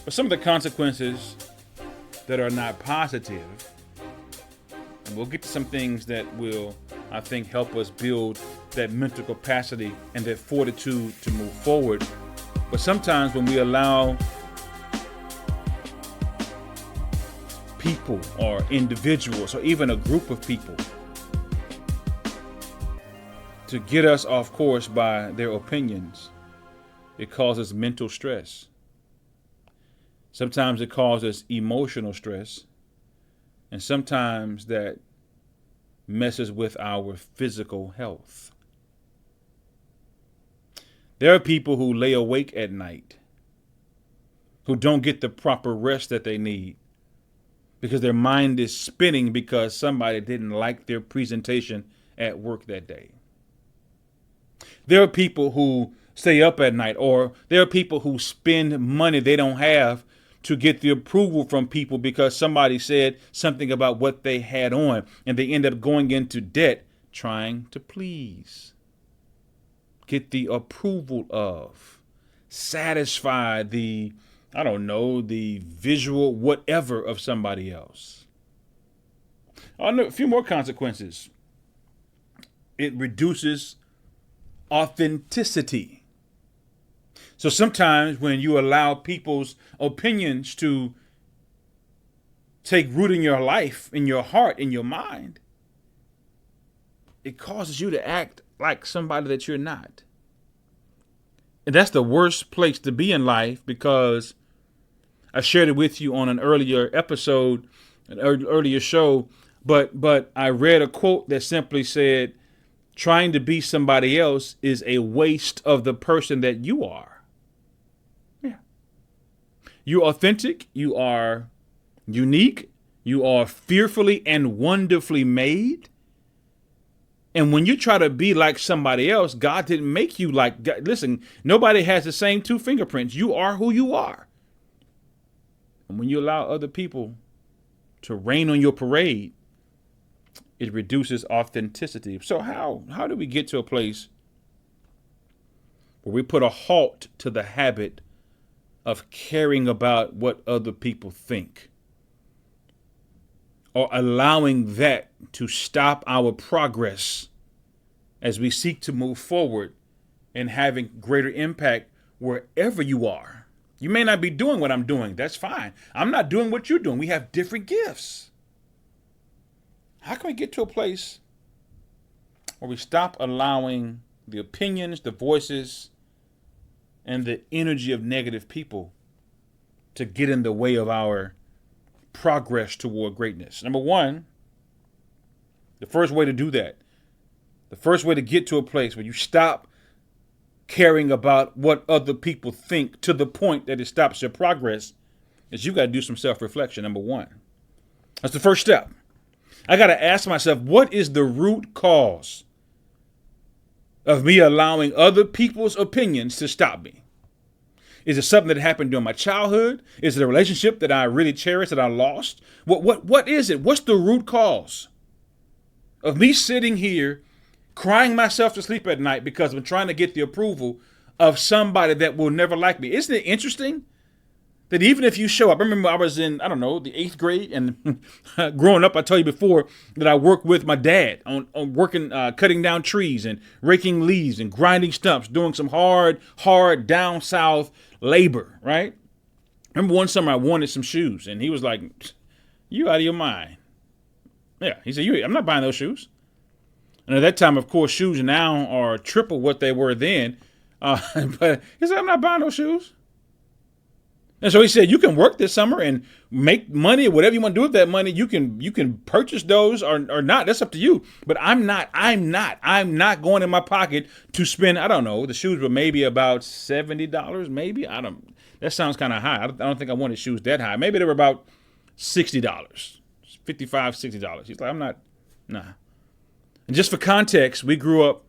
But some of the consequences that are not positive, and we'll get to some things that will, I think, help us build that mental capacity and that fortitude to move forward. But sometimes when we allow people or individuals or even a group of people to get us off course by their opinions, it causes mental stress. Sometimes it causes emotional stress, and sometimes that messes with our physical health. There are people who lay awake at night, who don't get the proper rest that they need because their mind is spinning because somebody didn't like their presentation at work that day. There are people who stay up at night, or there are people who spend money they don't have to get the approval from people because somebody said something about what they had on, and they end up going into debt trying to please, get the approval of, satisfy the, the visual whatever of somebody else. A few more consequences. It reduces authenticity. So sometimes when you allow people's opinions to take root in your life, in your heart, in your mind, it causes you to act like somebody that you're not. And that's the worst place to be in life, because I shared it with you on an earlier episode, an earlier show, but I read a quote that simply said, trying to be somebody else is a waste of the person that you are. Yeah. You're authentic. You are unique. You are fearfully and wonderfully made. And when you try to be like somebody else, God didn't make you like God. Listen, nobody has the same two fingerprints. You are who you are. And when you allow other people to rain on your parade, it reduces authenticity. So how do we get to a place where we put a halt to the habit of caring about what other people think, or allowing that to stop our progress as we seek to move forward and having greater impact wherever you are? You may not be doing what I'm doing. That's fine. I'm not doing what you're doing. We have different gifts. How can we get to a place where we stop allowing the opinions, the voices, and the energy of negative people to get in the way of our progress toward greatness? Number one, the first way to do that, the first way to get to a place where you stop caring about what other people think to the point that it stops your progress, is you got to do some self-reflection. Number one, that's the first step. I got to ask myself, what is the root cause of me allowing other people's opinions to stop me? Is it something that happened during my childhood? Is it a relationship that I really cherished that I lost? What is it? What's the root cause of me sitting here crying myself to sleep at night because I'm trying to get the approval of somebody that will never like me? Isn't it interesting that even if you show up? I remember I was in, the 8th grade, and growing up, I told you before that I worked with my dad on working, cutting down trees and raking leaves and grinding stumps, doing some hard down south labor, right? Remember one summer I wanted some shoes, and he was like, "You out of your mind." Yeah, he said, "I'm not buying those shoes." And at that time, of course, shoes now are triple what they were then. But he said, "I'm not buying those shoes." And so he said, "You can work this summer and make money, or whatever you want to do with that money. You can purchase those or not. That's up to you. But I'm not going in my pocket to spend, the shoes were maybe about $70, maybe. That sounds kind of high. I don't think I wanted shoes that high. Maybe they were about $60, $55, $60. He's like, nah. And just for context, we grew up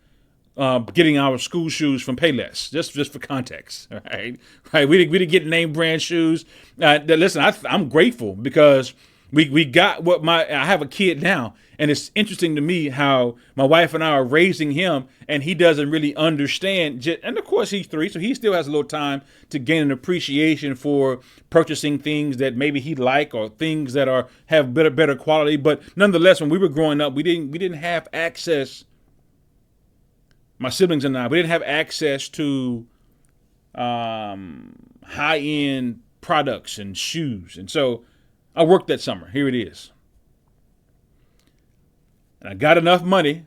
getting our school shoes from Payless, just for context, right? We didn't get name brand shoes. Listen, I'm grateful because We got what I have a kid now, and it's interesting to me how my wife and I are raising him, and he doesn't really understand. And of course, he's 3, so he still has a little time to gain an appreciation for purchasing things that maybe he like or things that have better quality. But nonetheless, when we were growing up, we didn't have access. My siblings and I, we didn't have access to high-end products and shoes, and so I worked that summer. Here it is. And I got enough money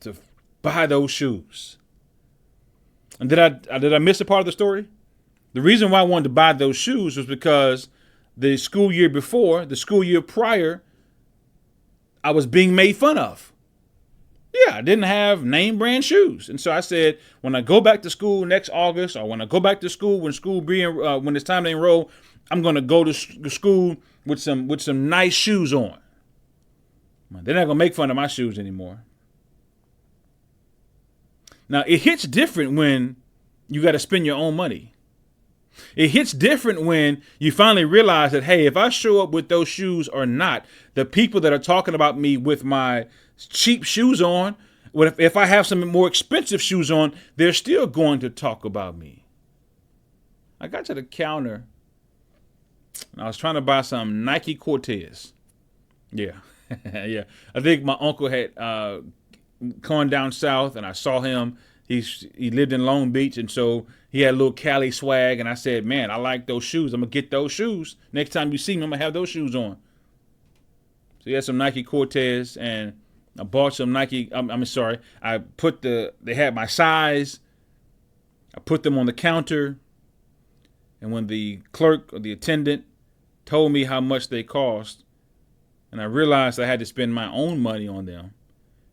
to buy those shoes. And did I miss a part of the story? The reason why I wanted to buy those shoes was because the school year prior, I was being made fun of. Yeah, I didn't have name brand shoes. And so I said, when I go back to school next August, or when I go back to school when it's time to enroll, I'm going to go to school with some nice shoes on. They're not going to make fun of my shoes anymore. Now, it hits different when you got to spend your own money. It hits different when you finally realize that, hey, if I show up with those shoes or not, the people that are talking about me with my cheap shoes on, if I have some more expensive shoes on, they're still going to talk about me. I got to the counter, and I was trying to buy some Nike Cortez. Yeah. Yeah. I think my uncle had gone down south, and I saw him. He lived in Long Beach, and so he had a little Cali swag, and I said, man, I like those shoes. I'm going to get those shoes. Next time you see me, I'm going to have those shoes on. So he had some Nike Cortez, and I bought some Nike. They had my size. I put them on the counter, and when the clerk or the attendant told me how much they cost, and I realized I had to spend my own money on them,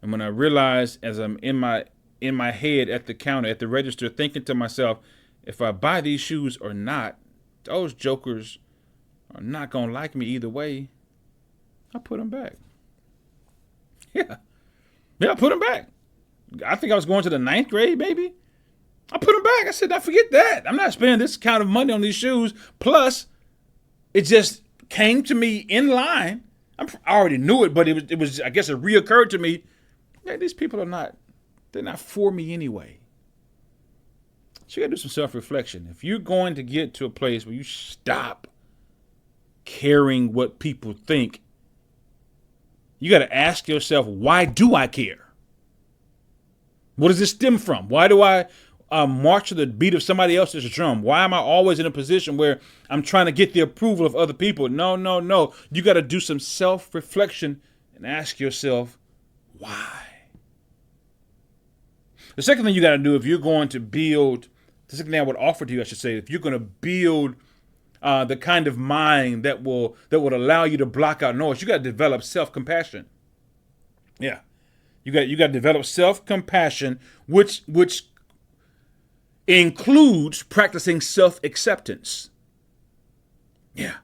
and when I realized as I'm in my head at the counter, at the register, thinking to myself, if I buy these shoes or not, those jokers are not going to like me either way, I put them back. Yeah, I put them back. I think I was going to the 9th grade, maybe. I put them back. I said, I forget that. I'm not spending this kind of money on these shoes. Plus, it just came to me in line. I already knew it, but it was. I guess it reoccurred to me. Yeah, these people they're not for me anyway. So you got to do some self-reflection. If you're going to get to a place where you stop caring what people think, you got to ask yourself, why do I care? What does this stem from? Why do I march to the beat of somebody else's drum? Why am I always in a position where I'm trying to get the approval of other people? No. You got to do some self-reflection and ask yourself, why? The second thing you got to do if you're going to build, the second thing I would offer to you, I should say, if you're going to build the kind of mind that will allow you to block out noise, you got to develop self-compassion. Yeah, you got to develop self-compassion, which includes practicing self-acceptance. Yeah,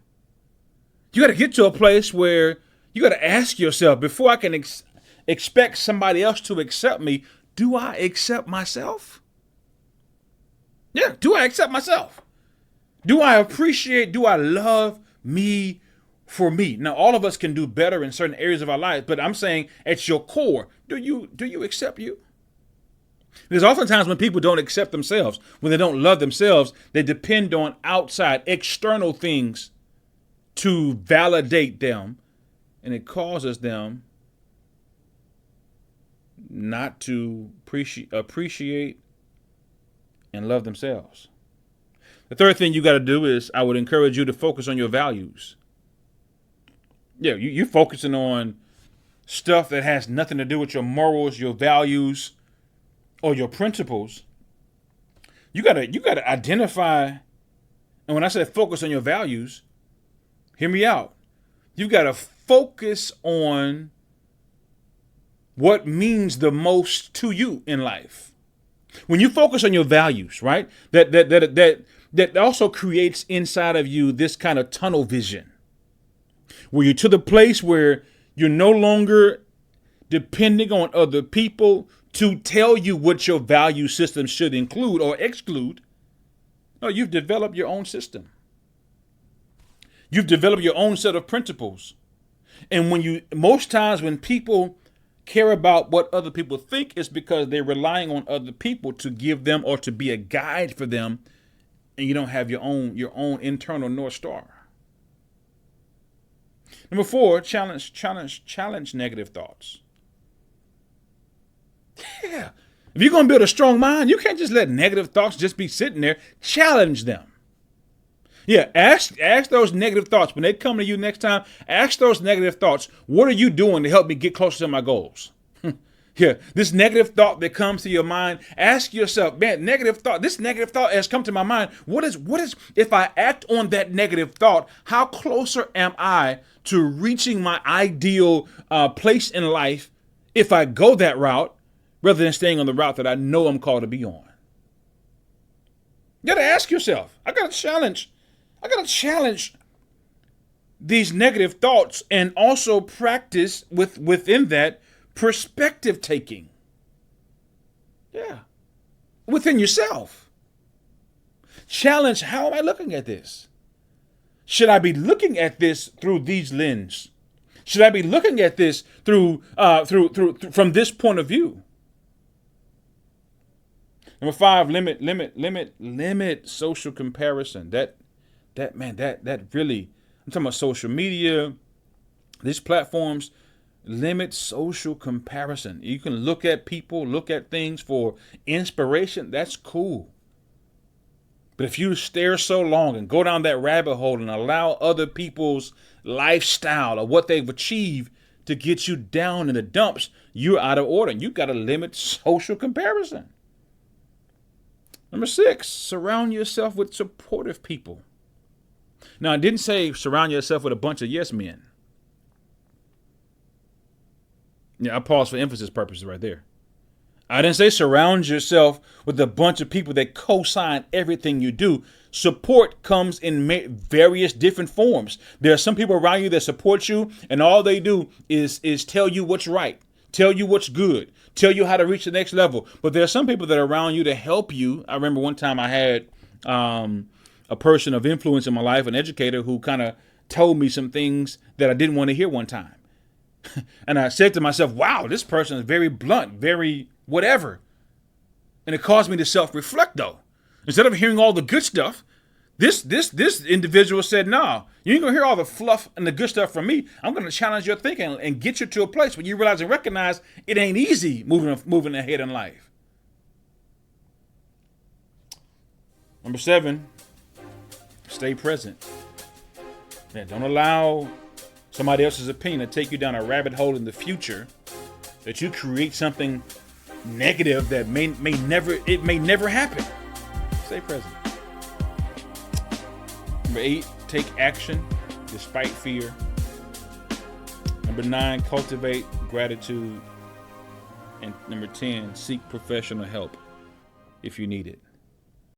you got to get to a place where you got to ask yourself, before I can expect somebody else to accept me, do I accept myself? Yeah, do I accept myself? Do I love me for me? Now, all of us can do better in certain areas of our life, but I'm saying at your core, do you accept you? Because oftentimes when people don't accept themselves, when they don't love themselves, they depend on outside, external things to validate them, and it causes them not to appreciate and love themselves. The third thing you got to do is, I would encourage you to focus on your values. Yeah, you're focusing on stuff that has nothing to do with your morals, your values, or your principles. You gotta identify, and when I say focus on your values, hear me out. You gotta focus on what means the most to you in life. When you focus on your values, right, that also creates inside of you this kind of tunnel vision, where you're to the place where you're no longer depending on other people to tell you what your value system should include or exclude. No, you've developed your own system. You've developed your own set of principles. And most times when people care about what other people think, it's because they're relying on other people to give them or to be a guide for them. And you don't have your own internal North Star. Number 4, challenge negative thoughts. Yeah. If you're going to build a strong mind, you can't just let negative thoughts just be sitting there. Challenge them. Yeah, ask those negative thoughts. When they come to you next time, ask those negative thoughts, what are you doing to help me get closer to my goals? Yeah, this negative thought that comes to your mind, ask yourself, man, this negative thought has come to my mind. What is, if I act on that negative thought, how closer am I to reaching my ideal place in life if I go that route rather than staying on the route that I know I'm called to be on? You got to ask yourself, I got to challenge these negative thoughts and also practice within that perspective taking. Yeah. Within yourself. Challenge, how am I looking at this? Should I be looking at this through these lenses? Should I be looking at this through from this point of view? Number 5, limit social comparison. That really, I'm talking about social media, these platforms. Limit social comparison. You can look at people, look at things for inspiration. That's cool. But if you stare so long and go down that rabbit hole and allow other people's lifestyle or what they've achieved to get you down in the dumps, you're out of order. You got to limit social comparison. Number 6, surround yourself with supportive people. Now, I didn't say surround yourself with a bunch of yes men. Yeah, I paused for emphasis purposes right there. I didn't say surround yourself with a bunch of people that co-sign everything you do. Support comes in various different forms. There are some people around you that support you, and all they do is tell you what's right, tell you what's good, tell you how to reach the next level. But there are some people that are around you to help you. I remember one time I had a person of influence in my life, an educator, who kind of told me some things that I didn't want to hear one time. And I said to myself, wow, this person is very blunt, very whatever. And it caused me to self-reflect, though. Instead of hearing all the good stuff, this individual said, no, you ain't going to hear all the fluff and the good stuff from me. I'm going to challenge your thinking and get you to a place where you realize and recognize it ain't easy moving ahead in life. Number 7, stay present. Yeah, don't allow somebody else's opinion to take you down a rabbit hole in the future, that you create something negative that may never happen. Stay present. Number 8, take action despite fear. Number 9, cultivate gratitude. And number 10, seek professional help if you need it.